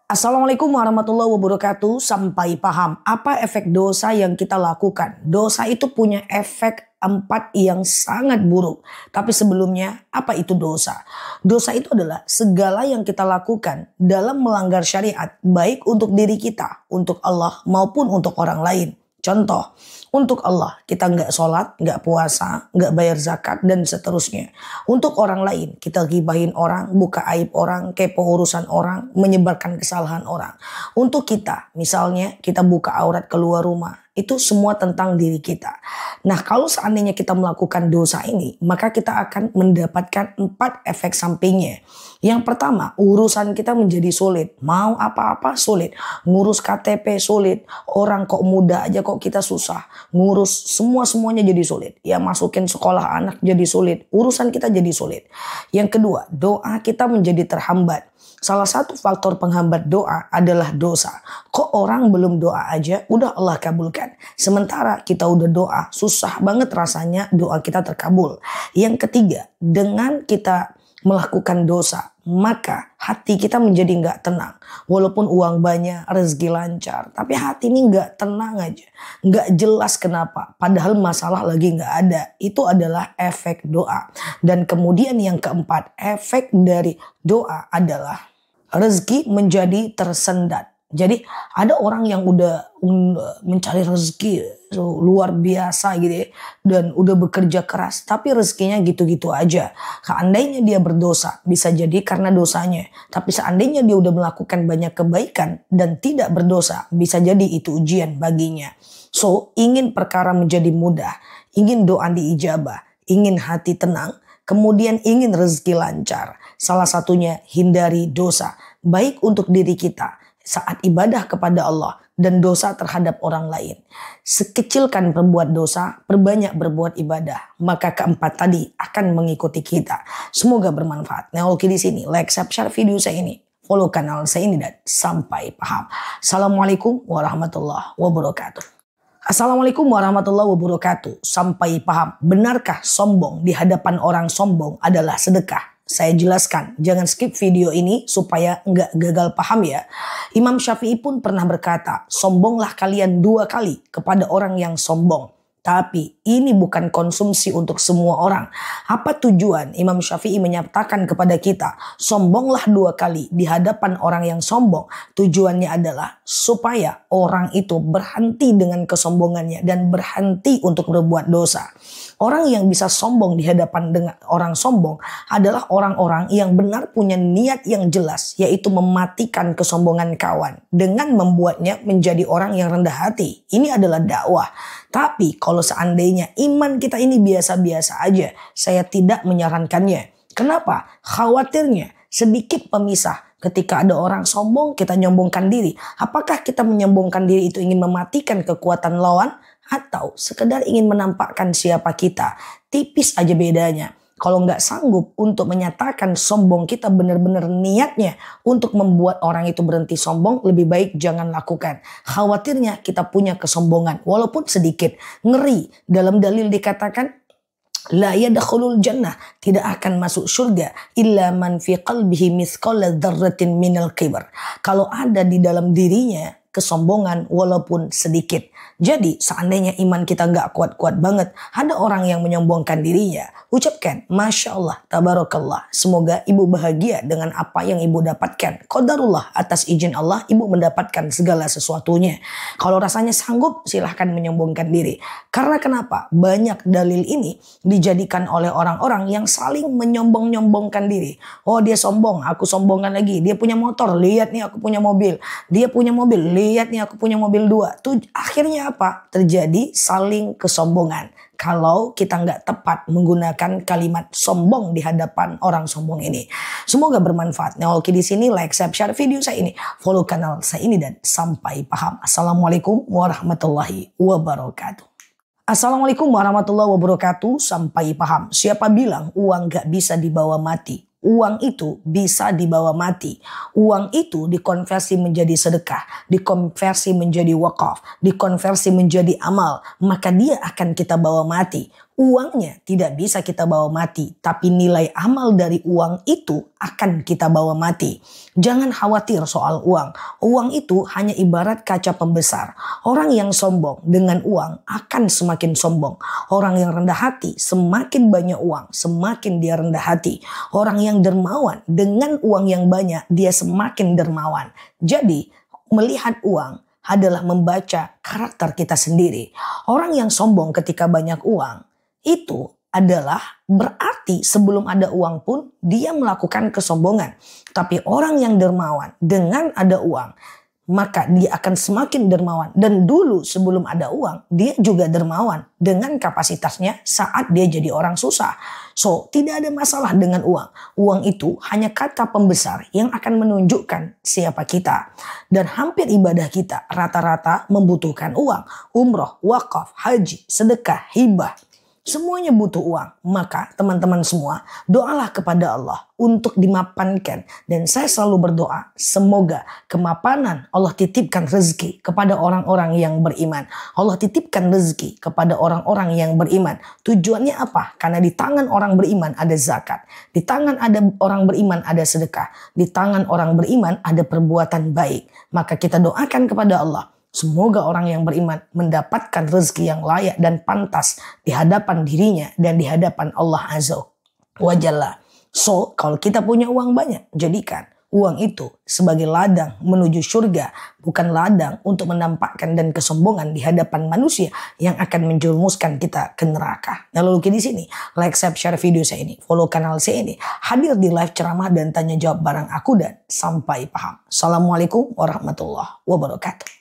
Assalamualaikum warahmatullahi wabarakatuh. Sampai paham apa efek dosa yang kita lakukan. Dosa itu punya efek 4 yang sangat buruk. Tapi sebelumnya, apa itu dosa? Dosa itu adalah segala yang kita lakukan dalam melanggar syariat, baik untuk diri kita, untuk Allah maupun untuk orang lain. Contoh, untuk Allah kita nggak sholat, nggak puasa, nggak bayar zakat, dan seterusnya. Untuk orang lain kita gibahin orang, buka aib orang, kepo urusan orang, menyebarkan kesalahan orang. Untuk kita, misalnya kita buka aurat keluar rumah, itu semua tentang diri kita. Nah, kalau seandainya kita melakukan dosa ini, maka kita akan mendapatkan 4 efek sampingnya. Yang pertama, urusan kita menjadi sulit. Mau apa-apa sulit. Ngurus KTP sulit. Orang kok muda aja kok kita susah. Ngurus semuanya jadi sulit. Ya, masukin sekolah anak jadi sulit. Urusan kita jadi sulit. Yang kedua, doa kita menjadi terhambat. Salah satu faktor penghambat doa adalah dosa. Kok orang belum doa aja udah Allah kabulkan. Sementara kita udah doa, susah banget rasanya doa kita terkabul. Yang ketiga, dengan kita melakukan dosa, maka hati kita menjadi nggak tenang. Walaupun uang banyak, rezeki lancar, tapi hati ini nggak tenang aja. Nggak jelas kenapa, padahal masalah lagi nggak ada. Itu adalah efek doa. Dan kemudian yang keempat, efek dari doa adalah rezeki menjadi tersendat. Jadi ada orang yang udah mencari rezeki luar biasa gitu ya. Dan udah bekerja keras. Tapi rezekinya gitu-gitu aja. Seandainya dia berdosa. Bisa jadi karena dosanya. Tapi seandainya dia udah melakukan banyak kebaikan. Dan tidak berdosa. Bisa jadi itu ujian baginya. So, ingin perkara menjadi mudah. Ingin doa diijabah. Ingin hati tenang. Kemudian ingin rezeki lancar. Salah satunya hindari dosa. Baik untuk diri kita saat ibadah kepada Allah dan dosa terhadap orang lain. Sekecilkan berbuat dosa, perbanyak berbuat ibadah. Maka keempat tadi akan mengikuti kita. Semoga bermanfaat. Nah, oke di sini like, subscribe video saya ini. Follow kanal saya ini dan sampai paham. Assalamualaikum warahmatullahi wabarakatuh. Assalamualaikum warahmatullahi wabarakatuh. Sampai paham. Benarkah sombong di hadapan orang sombong adalah sedekah? Saya jelaskan, jangan skip video ini supaya nggak gagal paham ya. Imam Syafi'i pun pernah berkata, sombonglah kalian 2 kali kepada orang yang sombong. Tapi ini bukan konsumsi untuk semua orang. Apa tujuan Imam Syafi'i menyatakan kepada kita, sombonglah 2 kali di hadapan orang yang sombong. Tujuannya adalah supaya orang itu berhenti dengan kesombongannya dan berhenti untuk berbuat dosa. Orang yang bisa sombong di hadapan dengan orang sombong adalah orang-orang yang benar punya niat yang jelas, yaitu mematikan kesombongan kawan dengan membuatnya menjadi orang yang rendah hati. Ini adalah dakwah. Tapi kalau seandainya iman kita ini biasa-biasa aja, saya tidak menyarankannya. Kenapa? Khawatirnya sedikit pemisah. Ketika ada orang sombong, kita nyombongkan diri. Apakah kita menyombongkan diri itu ingin mematikan kekuatan lawan? Atau sekedar ingin menampakkan siapa kita? Tipis aja bedanya. Kalau nggak sanggup untuk menyatakan sombong kita benar-benar niatnya untuk membuat orang itu berhenti sombong, lebih baik jangan lakukan. Khawatirnya kita punya kesombongan walaupun sedikit. Ngeri, dalam dalil dikatakan la yadkhulul jannah, tidak akan masuk surga illa man fi qalbihi mithqala dzarratin minal kibr. Kalau ada di dalam dirinya kesombongan walaupun sedikit. Jadi seandainya iman kita nggak kuat-kuat banget, ada orang yang menyombongkan dirinya, ucapkan Masya Allah, Tabarakallah. Semoga ibu bahagia dengan apa yang ibu dapatkan. Qadarullah, atas izin Allah ibu mendapatkan segala sesuatunya. Kalau rasanya sanggup, silahkan menyombongkan diri. Karena kenapa? Banyak dalil ini dijadikan oleh orang-orang yang saling menyombong-nyombongkan diri. Oh, dia sombong, aku sombongkan lagi. Dia punya motor, lihat nih aku punya mobil. Dia punya mobil, lihat nih aku punya mobil 2. Tuh akhirnya apa? Terjadi saling kesombongan. Kalau kita nggak tepat menggunakan kalimat sombong di hadapan orang sombong ini. Semoga bermanfaat. Nah, oke di sini like, subscribe video saya ini. Follow kanal saya ini dan sampai paham. Assalamualaikum warahmatullahi wabarakatuh. Assalamualaikum warahmatullahi wabarakatuh. Sampai paham. Siapa bilang uang nggak bisa dibawa mati? Uang itu bisa dibawa mati. Uang itu dikonversi menjadi sedekah, dikonversi menjadi wakaf, dikonversi menjadi amal. Maka dia akan kita bawa mati. Uangnya tidak bisa kita bawa mati, tapi nilai amal dari uang itu akan kita bawa mati. Jangan khawatir soal uang. Uang itu hanya ibarat kaca pembesar. Orang yang sombong dengan uang akan semakin sombong. Orang yang rendah hati semakin banyak uang, semakin dia rendah hati. Orang yang dermawan dengan uang yang banyak, dia semakin dermawan. Jadi, melihat uang adalah membaca karakter kita sendiri. Orang yang sombong ketika banyak uang, itu adalah berarti sebelum ada uang pun dia melakukan kesombongan. Tapi orang yang dermawan dengan ada uang, maka dia akan semakin dermawan. Dan dulu sebelum ada uang, dia juga dermawan dengan kapasitasnya saat dia jadi orang susah. So, tidak ada masalah dengan uang. Uang itu hanya kata pembesar yang akan menunjukkan siapa kita. Dan hampir ibadah kita rata-rata membutuhkan uang. Umroh, wakaf, haji, sedekah, hibah. Semuanya butuh uang. Maka teman-teman semua, doalah kepada Allah untuk dimapankan. Dan saya selalu berdoa, semoga kemapanan Allah titipkan rezeki kepada orang-orang yang beriman. Allah titipkan rezeki kepada orang-orang yang beriman. Tujuannya apa? Karena di tangan orang beriman ada zakat. Di tangan ada orang beriman ada sedekah. Di tangan orang beriman ada perbuatan baik. Maka kita doakan kepada Allah, semoga orang yang beriman mendapatkan rezeki yang layak dan pantas di hadapan dirinya dan di hadapan Allah Azza wa Jalla. So, kalau kita punya uang banyak, jadikan uang itu sebagai ladang menuju surga, bukan ladang untuk menampakkan dan kesombongan di hadapan manusia yang akan menjerumuskan kita ke neraka. Nah, lalu di sini, like, share video saya ini, follow kanal saya ini, hadir di live ceramah dan tanya jawab bareng aku dan sampai paham. Assalamualaikum warahmatullahi wabarakatuh.